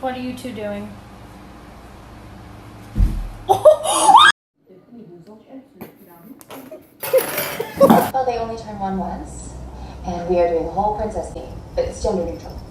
What are you two doing? Well, they only turn one once, and we are doing the whole princess theme, but it's gender neutral.